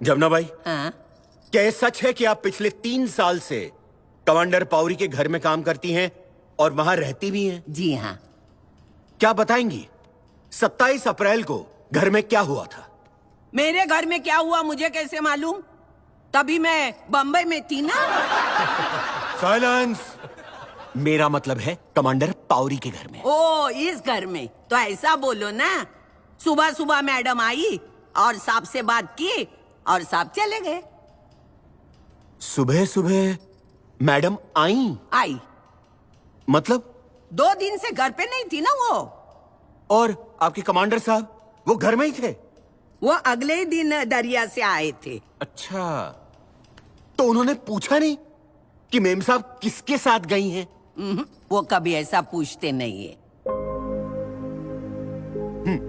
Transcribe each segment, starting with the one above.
जमुना भाई, हाँ? क्या ये सच है कि आप पिछले 3 साल से कमांडर पाउरी के घर में काम करती हैं और वहां रहती भी हैं? जी हाँ। क्या बताएंगी 27 अप्रैल को घर में क्या हुआ था? मेरे घर में क्या हुआ मुझे कैसे मालूम? तभी मैं बम्बई में थी ना। साइलेंस। मेरा मतलब है कमांडर पाउरी के घर में। ओ, इस घर में तो ऐसा बोलो ना। सुबह सुबह मैडम आई और साहब से बात की और साहब चले गए। सुबह सुबह मैडम आई? मतलब? 2 दिन से घर पे नहीं थी ना वो। और आपके कमांडर साहब वो घर में ही थे? वो अगले ही दिन दरिया से आए थे। अच्छा, तो उन्होंने पूछा नहीं कि मेम साहब किसके साथ गई हैं? वो कभी ऐसा पूछते नहीं है।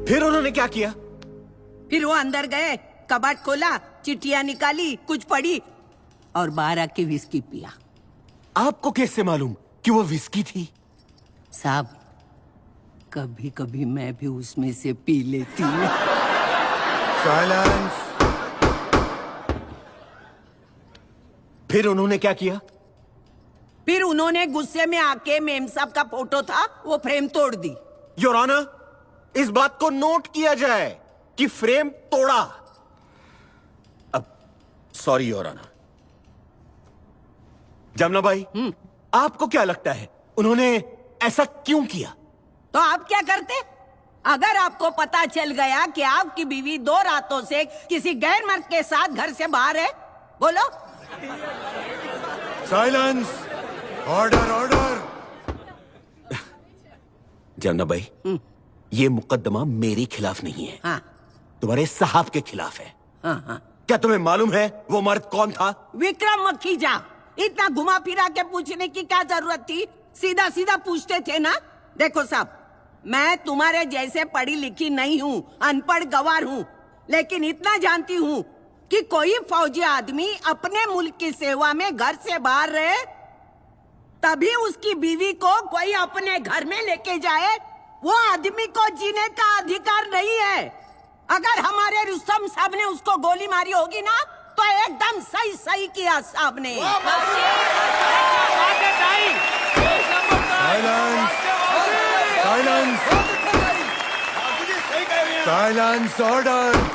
फिर उन्होंने क्या किया? फिर वो अंदर गए, कबाड़ खोला, चिट्ठियां निकाली, कुछ पढ़ी और बाहर आके विस्की पिया। आपको कैसे मालूम कि वो विस्की थी? साहब, कभी कभी मैं भी उसमें से पी लेती हूँ। साइलेंस। फिर उन्होंने क्या किया? फिर उन्होंने गुस्से में आके मेम साहब का फोटो था वो फ्रेम तोड़ दी। योर ऑनर, इस बात को नोट किया जाए कि फ्रेम तोड़ा। अब सॉरी योर ऑनर। जमुना भाई, आपको क्या लगता है उन्होंने ऐसा क्यों किया? तो आप क्या करते अगर आपको पता चल गया कि आपकी बीवी 2 रातों से किसी गैर मर्द के साथ घर से बाहर है? बोलो। साइलेंस। Order order. जमुना भाई, ये मुकदमा मेरे खिलाफ नहीं है। हाँ तुम्हारे साहब के खिलाफ है। हाँ हाँ। क्या तुम्हें मालूम है वो मर्द कौन था? विक्रम मखीजा। इतना घुमा फिरा के पूछने की क्या जरूरत थी? सीधा सीधा पूछते थे ना। देखो साहब, मैं तुम्हारे जैसे पढ़ी लिखी नहीं हूँ, अनपढ़ गवार हूँ, लेकिन इतना जानती हूँ कि कोई फौजी आदमी अपने मुल्क की सेवा में घर से बाहर रहे तभी उसकी बीवी को कोई अपने घर में लेके जाए। वो आदमी को जीने का अधिकार नहीं है। अगर हमारे रुस्तम साहब ने उसको गोली मारी होगी ना तो एकदम सही सही किया साहब ने। Silence. Silence. Silence. Order.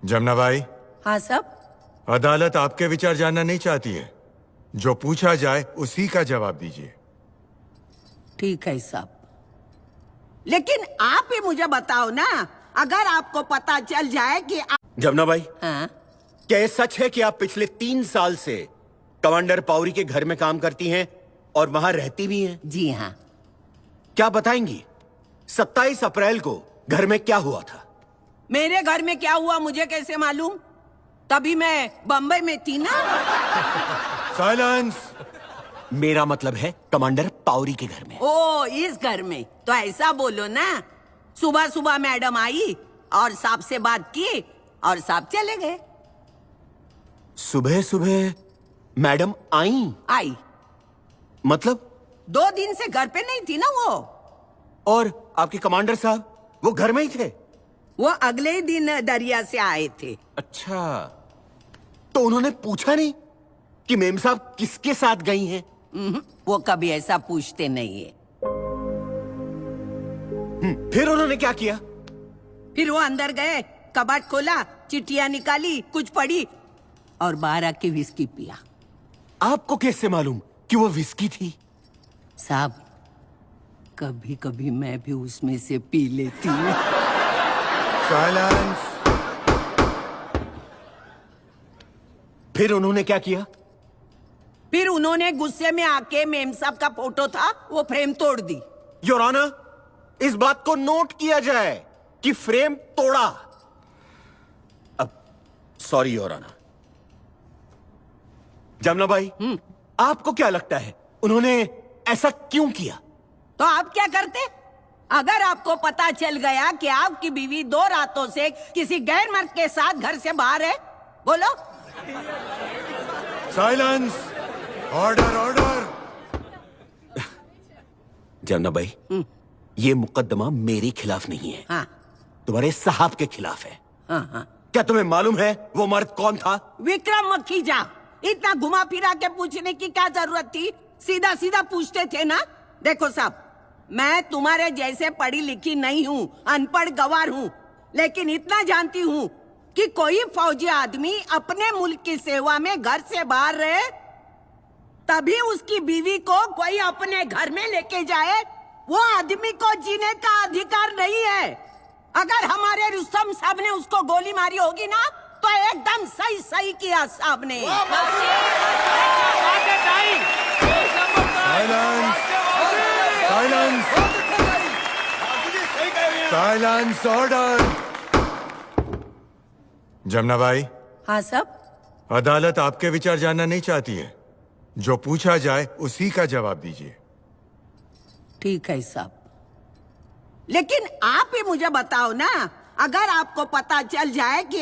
Jamuna भाई, हाँ साहब। अदालत आपके विचार जानना नहीं चाहती है। जो पूछा जाए उसी का जवाब दीजिए। ठीक है साहब, लेकिन आप ही मुझे बताओ ना, अगर आपको पता चल जाए कि जमुना भाई, हाँ? क्या ये सच है कि आप पिछले 3 साल से कमांडर पाउरी के घर में काम करती हैं और वहां रहती भी हैं? जी हाँ। क्या बताएंगी 27 अप्रैल को घर में क्या हुआ था? मेरे घर में क्या हुआ मुझे कैसे मालूम? तभी मैं बम्बई में थी ना। साइलेंस। मेरा मतलब है कमांडर पाउरी के घर में। ओ, इस घर में तो ऐसा बोलो ना। सुबह सुबह मैडम आई और साहब से बात की और साहब चले गए। सुबह सुबह मैडम आई? मतलब? 2 दिन से घर पे नहीं थी ना वो। और आपके कमांडर साहब वो घर में ही थे? वो अगले ही दिन दरिया से आए थे। अच्छा, तो उन्होंने पूछा नहीं कि मेम साहब किसके साथ गई हैं? वो कभी ऐसा पूछते नहीं है। फिर उन्होंने क्या किया? फिर वो अंदर गए, कबाड़ खोला, चिट्ठियां निकाली, कुछ पढ़ी और बाहर आके विस्की पिया। आपको कैसे मालूम कि वो विस्की थी? साहब, कभी कभी मैं भी उसमें से पी लेती हूँ। साइलेंस। फिर उन्होंने क्या किया? फिर उन्होंने गुस्से में आके मेम साहब का फोटो था वो फ्रेम तोड़ दी। योर ऑनर, इस बात को नोट किया जाए कि फ्रेम तोड़ा। अब सॉरी योर ऑनर। जमुना भाई, आपको क्या लगता है उन्होंने ऐसा क्यों किया? तो आप क्या करते अगर आपको पता चल गया कि आपकी बीवी 2 रातों से किसी गैर मर्द के साथ घर से बाहर है? बोलो। साइलेंस। Order order. जमुना भाई, ये मुकदमा मेरे खिलाफ नहीं है। हाँ तुम्हारे साहब के खिलाफ है। हाँ हाँ। क्या तुम्हें मालूम है वो मर्द कौन था? विक्रम मखीजा। इतना घुमा फिरा के पूछने की क्या जरूरत थी? सीधा सीधा पूछते थे ना। देखो साहब, मैं तुम्हारे जैसे पढ़ी लिखी नहीं हूँ, अनपढ़ गवार हूँ, लेकिन इतना जानती हूँ कि कोई फौजी आदमी अपने मुल्क की सेवा में घर से बाहर रहे तभी उसकी बीवी को कोई अपने घर में लेके जाए। वो आदमी को जीने का अधिकार नहीं है। अगर हमारे रुस्तम साहब ने उसको गोली मारी होगी ना तो एकदम सही सही किया साहब ने। Silence, silence, order. जमुना भाई, हाँ साहब। अदालत आपके विचार जानना नहीं चाहती है। जो पूछा जाए उसी का जवाब दीजिए। ठीक है साहब, लेकिन आप ही मुझे बताओ ना, अगर आपको पता चल जाए कि